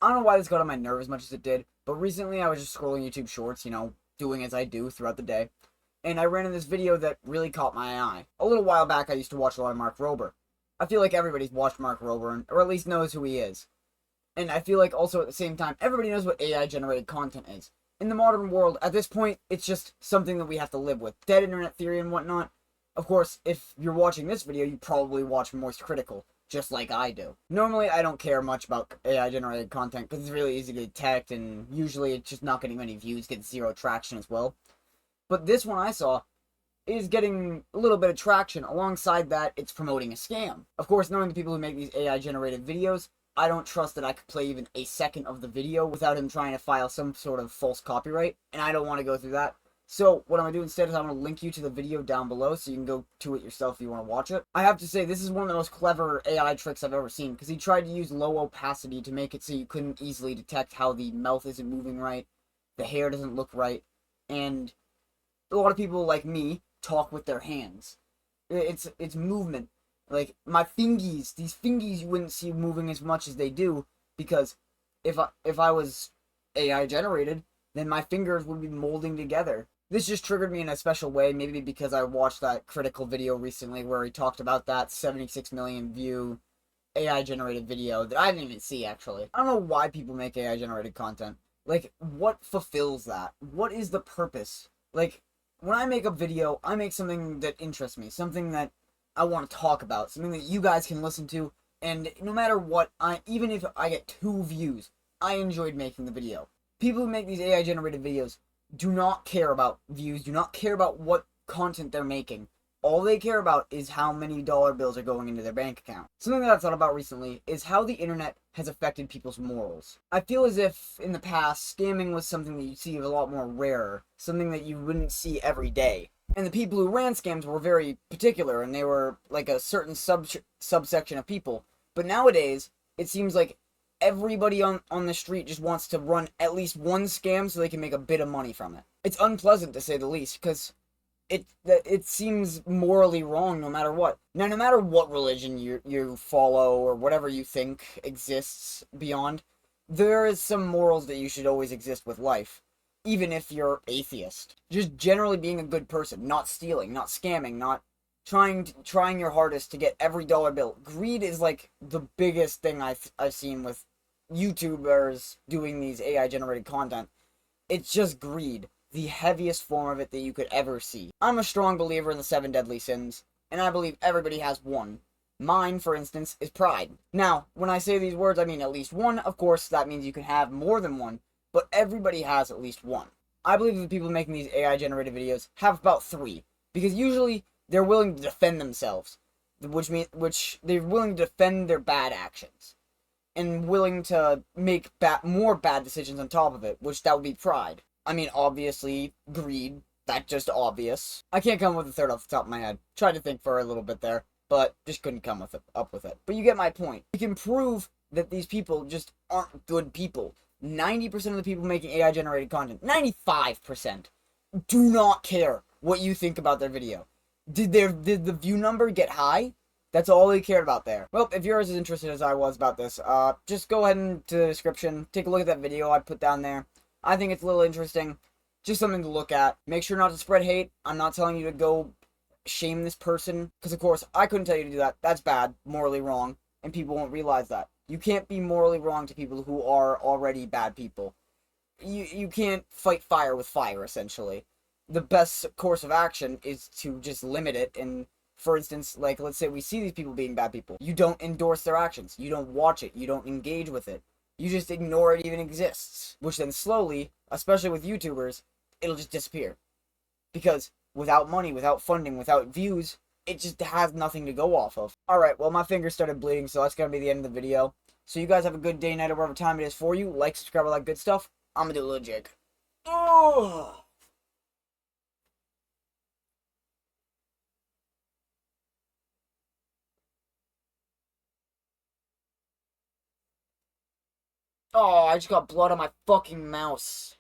I don't know why this got on my nerve as much as it did, but recently I was just scrolling YouTube Shorts, doing as I do throughout the day, and I ran into this video that really caught my eye. A little while back, I used to watch a lot of Mark Rober. I feel like everybody's watched Mark Rober, or at least knows who he is. And I feel like also at the same time, everybody knows what AI-generated content is. In the modern world, at this point, it's just something that we have to live with. Dead internet theory and whatnot. Of course, if you're watching this video, you probably watch Moist Critical, just like I do. Normally, I don't care much about AI-generated content, because it's really easy to detect, and usually it's just not getting many views, gets zero traction as well. But this one I saw is getting a little bit of traction. Alongside that, it's promoting a scam. Of course, knowing the people who make these AI-generated videos, I don't trust that I could play even a second of the video without him trying to file some sort of false copyright, and I don't want to go through that. So, what I'm going to do instead is I'm going to link you to the video down below so you can go to it yourself if you want to watch it. I have to say, this is one of the most clever AI tricks I've ever seen, because he tried to use low opacity to make it so you couldn't easily detect how the mouth isn't moving right, the hair doesn't look right, and a lot of people like me talk with their hands. It's movement. Like, my fingies, these fingies you wouldn't see moving as much as they do, because if I was AI generated, then my fingers would be molding together. This just triggered me in a special way, maybe because I watched that Critical video recently where he talked about that 76 million view AI generated video that I didn't even see, actually. I don't know why people make AI generated content. Like, what fulfills that? What is the purpose? Like, when I make a video, I make something that interests me, something that I want to talk about, something that you guys can listen to, and no matter what, even if I get 2 views, I enjoyed making the video. People who make these AI generated videos do not care about views, do not care about what content they're making. All they care about is how many dollar bills are going into their bank account. Something that I've thought about recently is how the internet has affected people's morals. I feel as if in the past, scamming was something that you see a lot more rare, something that you wouldn't see every day. And the people who ran scams were very particular, and they were like a certain subsection of people. But nowadays, it seems like everybody on the street just wants to run at least one scam so they can make a bit of money from it. It's unpleasant, to say the least, because it seems morally wrong no matter what. Now, no matter what religion you follow or whatever you think exists beyond, there is some morals that you should always exist with life. Even if you're atheist. Just generally being a good person, not stealing, not scamming, not trying your hardest to get every dollar bill. Greed is like the biggest thing I've seen with YouTubers doing these AI generated content. It's just greed, the heaviest form of it that you could ever see. I'm a strong believer in the 7 deadly sins, and I believe everybody has one. Mine, for instance, is pride. Now, when I say these words, I mean at least one. Of course, that means you can have more than one, but everybody has at least one. I believe the people making these AI generated videos have about 3, because usually they're willing to defend themselves, which they're willing to defend their bad actions, and willing to make more bad decisions on top of it, which that would be pride. I mean, obviously, greed, that's just obvious. I can't come with a third off the top of my head. Tried to think for a little bit there, but just couldn't come up with it. But you get my point. We can prove that these people just aren't good people. 90% of the people making AI generated content, 95%, do not care what you think about their video. Did the view number get high? That's all they cared about there. Well, if you're as interested as I was about this, just go ahead into the description, take a look at that video I put down there. I think it's a little interesting, just something to look at. Make sure not to spread hate. I'm not telling you to go shame this person, because of course, I couldn't tell you to do that. That's bad, morally wrong, and people won't realize that. You can't be morally wrong to people who are already bad people. You can't fight fire with fire, essentially. The best course of action is to just limit it, and for instance, like, let's say we see these people being bad people. You don't endorse their actions. You don't watch it. You don't engage with it. You just ignore it even exists. Which then slowly, especially with YouTubers, it'll just disappear. Because without money, without funding, without views, it just has nothing to go off of. Alright, well, my fingers started bleeding, so that's gonna be the end of the video. So you guys have a good day, night, or whatever time it is for you. Like, subscribe, all that good stuff. I'm gonna do a little jig. Oh! Oh, I just got blood on my fucking mouse.